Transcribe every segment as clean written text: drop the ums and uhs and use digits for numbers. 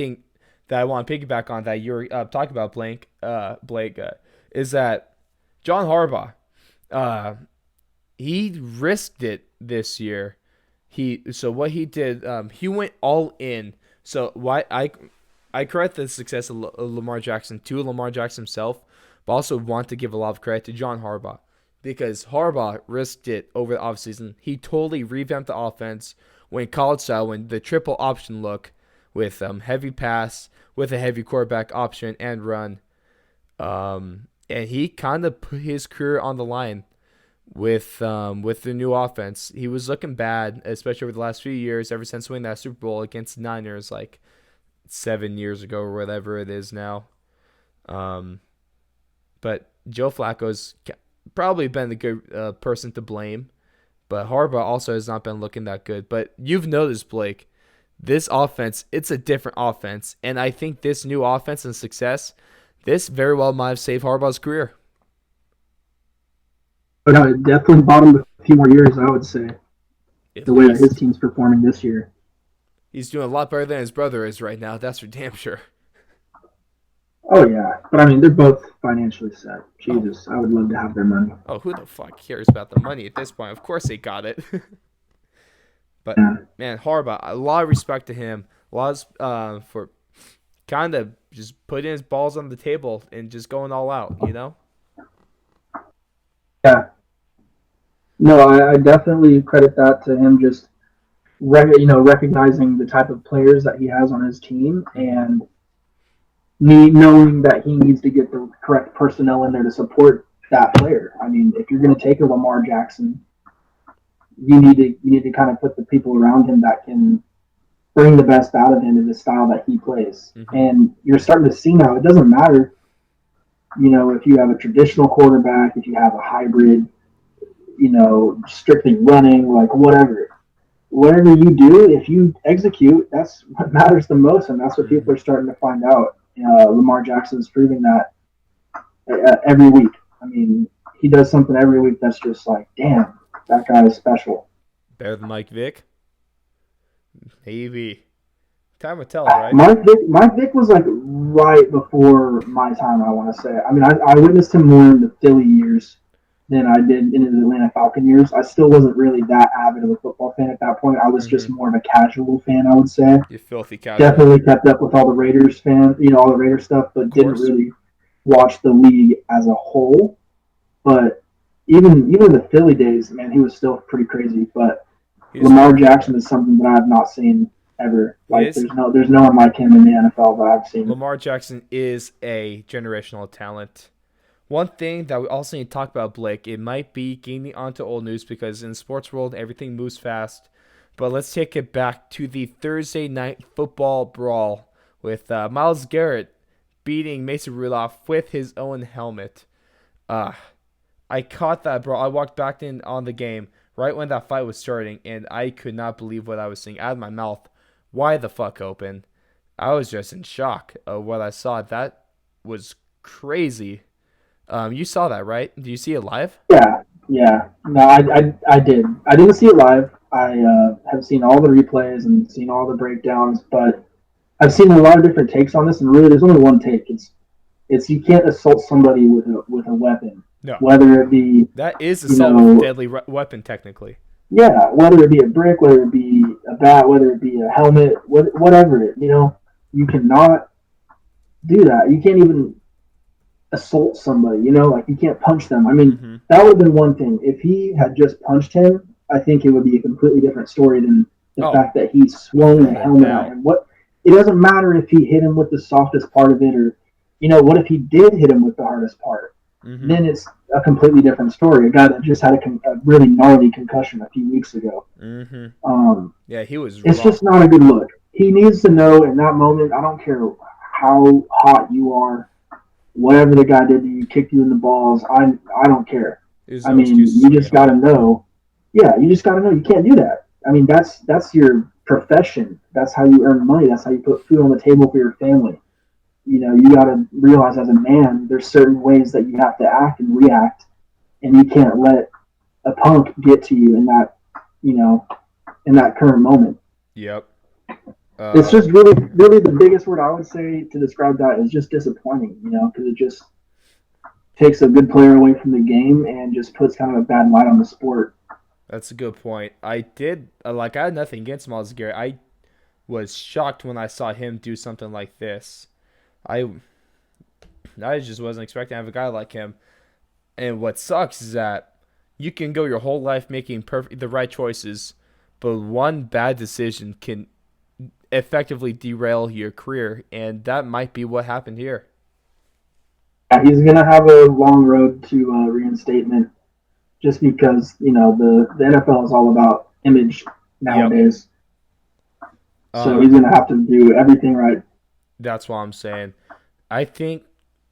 thing that I want to piggyback on that you're talking about, Blake, is that John Harbaugh, uh, he risked it this year. What he did, he went all in. So why I credit the success of Lamar Jackson to Lamar Jackson himself, but also want to give a lot of credit to John Harbaugh because Harbaugh risked it over the offseason. He totally revamped the offense, went college style, went the triple option look with heavy pass, with a heavy quarterback option and run. And he kind of put his career on the line with the new offense. He was looking bad, especially over the last few years, ever since winning that Super Bowl against the Niners like 7 years ago or whatever it is now. Um, but Joe Flacco's probably been the good person to blame, but Harbaugh also has not been looking that good. But you've noticed, Blake, this offense, it's a different offense, and I think this new offense and success, this very well might have saved Harbaugh's career. But no, it definitely bought him a few more years, I would say, At the way that his least team's performing this year. he's doing a lot better than his brother is right now. That's for damn sure. Oh, yeah. But I mean, they're both financially set. Oh, Jesus, I would love to have their money. who the fuck cares about the money at this point? Of course they got it. But Yeah. man, Harbaugh, a lot of respect to him. A lot for kind of just putting his balls on the table and just going all out. You know. Yeah. No, I definitely credit that to him just recognizing the type of players that he has on his team Mm-hmm. and me knowing that he needs to get the correct personnel in there to support that player. I mean, if you're going to take a Lamar Jackson, you need to kind of put the people around him that can bring the best out of him in the style that he plays. Mm-hmm. And you're starting to see now it doesn't matter, if you have a traditional quarterback, if you have a hybrid, strictly running, like whatever. Whatever you do, if you execute, that's what matters the most, and that's what people Mm-hmm. are starting to find out. Lamar Jackson is proving that every week. I mean, he does something every week that's just like, damn, that guy is special. Better than Mike Vick, maybe. Time will tell, right? Mike Vick was like right before my time. I want to say. I mean, I witnessed him more in the Philly years than I did in his Atlanta Falcon years. I still wasn't really that avid of a football fan at that point. I was just Mm-hmm. more of a casual fan, I would say. You filthy casual. Definitely kept up with all the Raiders all the Raiders stuff, Of but didn't course. really watch the league as a whole. But even the Philly days, man, he was still pretty crazy. But He was Lamar very good Jackson there. is something that I have not seen ever. Like Is there's no one like him in the NFL that I've seen. Lamar Jackson is a generational talent. One thing that we also need to talk about, Blake, it might be gaining onto old news because in the sports world, everything moves fast. But let's take it back to the Thursday night football brawl with Miles Garrett beating Mason Rudolph with his own helmet. Uh, I caught that, bro. I walked back in on the game right when that fight was starting, and I could not believe what I was seeing out of my mouth. Why the fuck open? I was just in shock of what I saw. That was crazy. You saw that, right? Do you see it live? Yeah, yeah. No, I did. I didn't see it live. I have seen all the replays and seen all the breakdowns, but I've seen a lot of different takes on this, and really, there's only one take. It's you can't assault somebody with a weapon, No. whether it be That is you assault with a know deadly weapon, technically. yeah, whether it be a brick, whether it be a bat, whether it be a helmet, whatever you cannot do that. You can't even assault somebody. Like you can't punch them. I mean, Mm-hmm. that would have been one thing. If he had just punched him, I think it would be a completely different story than the Oh, fact that he swung a without a helmet at doubt. him. What It doesn't matter if he hit him with the softest part of it, or what if he did hit him with the hardest part? Mm-hmm. Then it's a completely different story. A guy that just had a really gnarly concussion a few weeks ago. Mm-hmm. Um, Yeah, he was it's raw. just not a good look. He needs to know in that moment. I don't care how hot you are, whatever the guy did to you, kicked you in the balls. I don't care. There's I no mean, excuses you when you get just got to hot. know. Yeah, you just got to know you can't do that. I mean, that's your profession. That's how you earn money. That's how you put food on the table for your family. You got to realize as a man, there's certain ways that you have to act and react, and you can't let a punk get to you in that, you know, in that current moment. Yep. It's Uh, just really, really the biggest word I would say to describe that is just disappointing. Because it just takes a good player away from the game and just puts kind of a bad light on the sport. that's a good point. I did like I had nothing against Miles Garrett. I was shocked when I saw him do something like this. I I just wasn't expecting to have a guy like him. And what sucks is that you can go your whole life making the right choices, but one bad decision can effectively derail your career, and that might be what happened here. Yeah, he's going to have a long road to reinstatement just because, the NFL is all about image Yep. nowadays. So he's Um, going to have to do everything right. that's what I'm saying. I think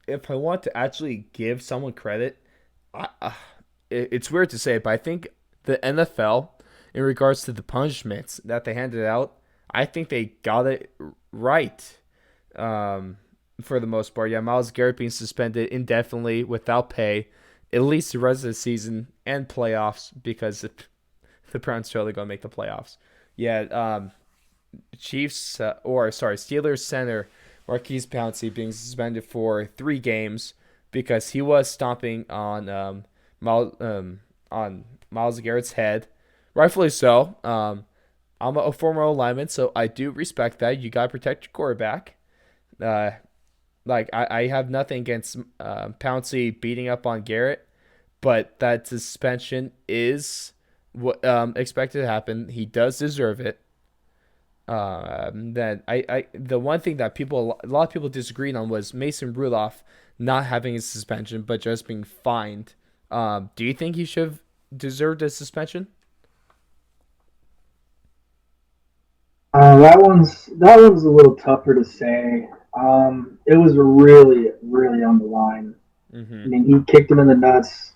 if I want to actually give someone credit, it's weird to say, but I think the NFL, in regards to the punishments that they handed out, I think they got it right. Um, for the most part, yeah, Miles Garrett being suspended indefinitely without pay, at least the rest of the season and playoffs because the Browns surely gonna make the playoffs. Yeah, Chiefs or sorry Steelers center Marquise Pouncey being suspended for 3 games because he was stomping on Miles Garrett's head, rightfully so. I'm a former O lineman, so I do respect that. You gotta protect your quarterback. Uh, I have nothing against Pouncey beating up on Garrett, but that suspension is what expected to happen. He does deserve it. Then the one thing that a lot of people disagreed on was Mason Rudolph not having a suspension but just being fined. Do you think he should have deserved a suspension? That one's a little tougher to say. It was really, really on the line. I Mm-hmm. mean, he kicked him in the nuts.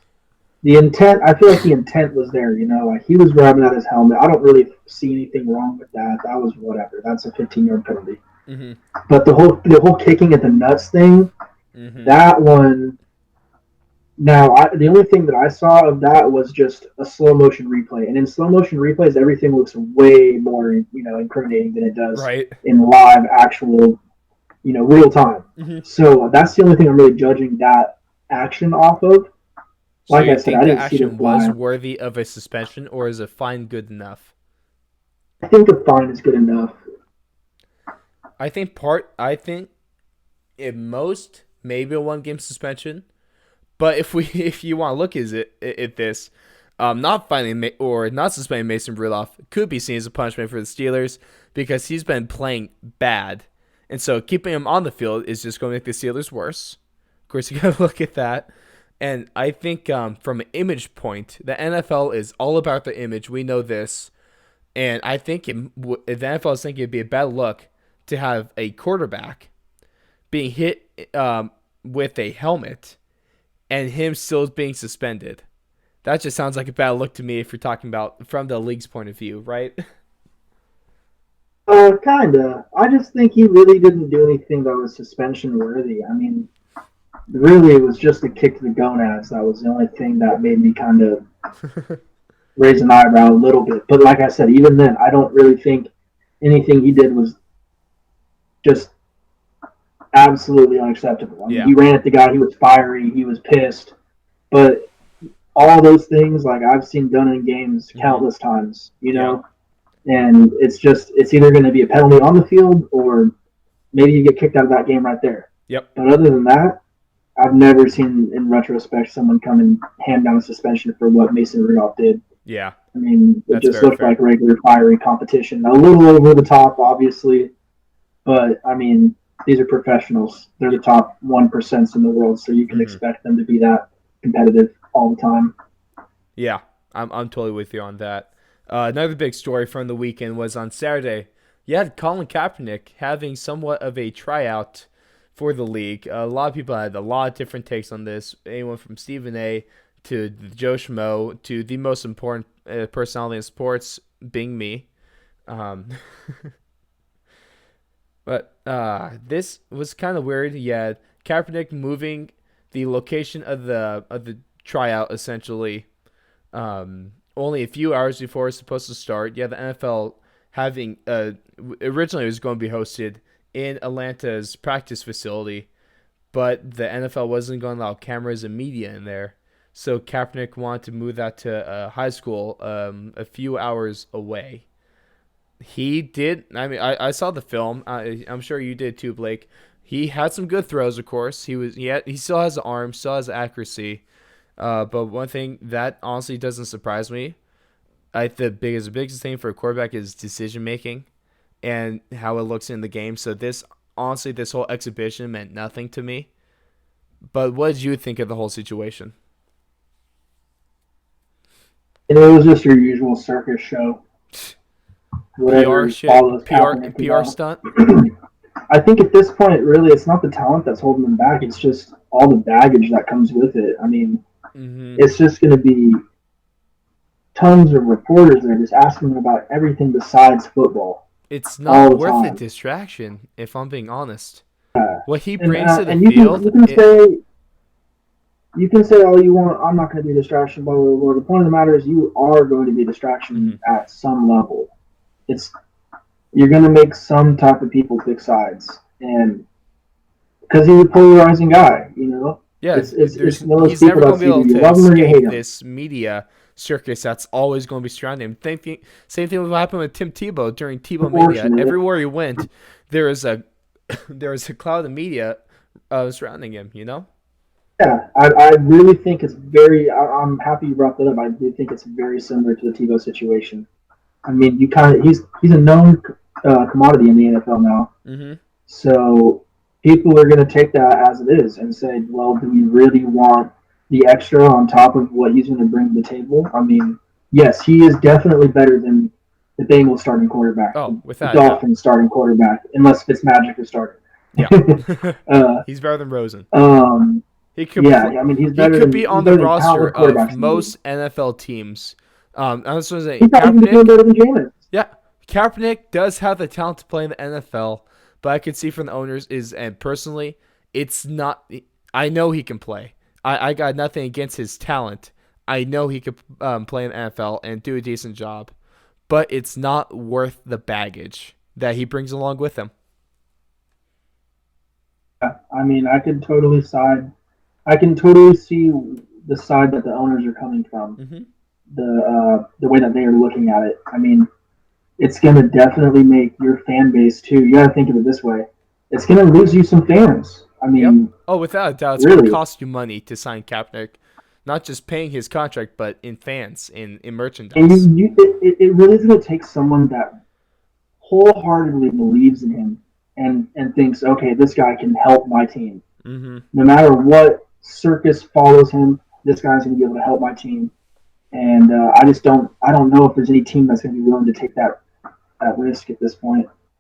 The intent, I feel like the intent was there. Like he was grabbing at his helmet. I don't really see anything wrong with that. That was whatever. That's a 15-yard penalty. Mm-hmm. But the whole kicking at the nuts thing, Mm-hmm. that one. Now, the only thing that I saw of that was just a slow motion replay, and in slow motion replays, everything looks way more incriminating than it does Right. in live, actual, real time. Mm-hmm. So that's the only thing I'm really judging that action off of. So Like you I said, think I the didn't see the action was fly. worthy of a suspension, or is a fine good enough? I think a fine is good enough. I think at most maybe a 1 game suspension. But if you want to look at this, not finding or not suspending Mason Rudolph could be seen as a punishment for the Steelers because he's been playing bad, and so keeping him on the field is just going to make the Steelers worse. Of course, you got to look at that. And I think from an image point, the NFL is all about the image. We know this, and I think if the NFL is thinking it'd be a bad look to have a quarterback being hit with a helmet and him still being suspended. That just sounds like a bad look to me if you're talking about from the league's point of view, right? Kinda. I just think he really didn't do anything that was suspension worthy. I mean, really, it was just a kick to the gonads. That was the only thing that made me kind of raise an eyebrow a little bit. But like I said, even then, I don't really think anything he did was just absolutely unacceptable. I mean, Yeah. he ran at the guy. He was fiery. He was pissed. But all those things, like I've seen done in games Mm-hmm. countless times, Yeah. and it's either going to be a penalty on the field or maybe you get kicked out of that game right there. Yep. But other than that, I've never seen in retrospect someone come and hand down a suspension for what Mason Rudolph did. Yeah. I mean, it That's just very looked like fair. regular fiery competition. A little over the top, obviously, but I mean, these are professionals. They're the top 1% in the world, so you can Mm-hmm. expect them to be that competitive all the time. Yeah. I'm totally with you on that. Another big story from the weekend was on Saturday. You had Colin Kaepernick having somewhat of a tryout for the league. A lot of people had a lot of different takes on this. Anyone from Stephen A. to Joe Schmo to the most important personality in sports, being me. Um, But this was kind of weird. You had Kaepernick moving the location of the tryout essentially only a few hours before it's supposed to start. Yeah, the NFL having originally it was going to be hosted in Atlanta's practice facility, but the NFL wasn't going to allow cameras and media in there. So Kaepernick wanted to move that to high school a few hours away. He did. I mean, I saw the film. I'm sure you did too, Blake. He had some good throws, of course. He still has the arm, still has the accuracy. But one thing that honestly doesn't surprise me, the biggest thing for a quarterback is decision making and how it looks in the game. So this whole exhibition meant nothing to me. But what did you think of the whole situation? And it was just your usual circus show, PR whatever shit, follows PR Kaepernick. PR stunt. I think at this point, really, it's not the talent that's holding them back. It's just all the baggage that comes with it. I mean, Hmm. it's just going to be tons of reporters there just asking them about everything besides football It's not all the worth the time. distraction, if I'm being honest. Uh, What he and brings to the and field, you can say all you want. I'm not going to be a distraction. Blah blah blah. The point of the matter is, you are going to be a distraction mhm. at some level. It's You're going to make some type of people pick sides, and because he's a polarizing guy, Yeah, it's there's one of those he's people never going that's to be either able you to love him or you hate escape him. this media circus that's always going to be surrounding him. Same thing will happen with Tim Tebow during Tebow Mania. Unfortunately, Everywhere he went, there is a there is a cloud of media surrounding him. You know? yeah, I really think it's very. I'm happy you brought that up. I do think it's very similar to the Tebow situation. I mean, he's a known commodity in the NFL now. Hmm. So people are going to take that as it is and say, well, do we really want the extra on top of what he's going to bring to the table? I mean, yes, he is definitely better than the Bengals starting quarterback, Oh, the without a doubt. Dolphins starting quarterback, unless Fitzmagic is starting. Yeah, uh, he's better than Rosen. um, He could yeah, I mean, he could be he's on the better than roster countless of quarterbacks in the league. most NFL teams. I was going to say He's probably even Kaepernick. better than Jameis. Yeah, Kaepernick does have the talent to play in the NFL, but I could see from the owners and personally, it's not. I know he can play. I got nothing against his talent. I know he could play in the NFL and do a decent job, but it's not worth the baggage that he brings along with him. Yeah, I mean, I can totally see the side that the owners are coming from, Hmm. the way that they are looking at it. I mean, it's going to definitely make your fan base too. You got to think of it this way: it's going to lose you some fans. I Yep. mean, Oh, without a doubt, it's going to really, cost you money to sign Kaepernick, not just paying his contract, but in fans, in and merchandise. it really is going to take someone that wholeheartedly believes in him and thinks, okay, this guy can help my team. Hmm. No matter what circus follows him, this guy's going to be able to help my team. And I don't know if there's any team that's going to be willing to take that risk at this point.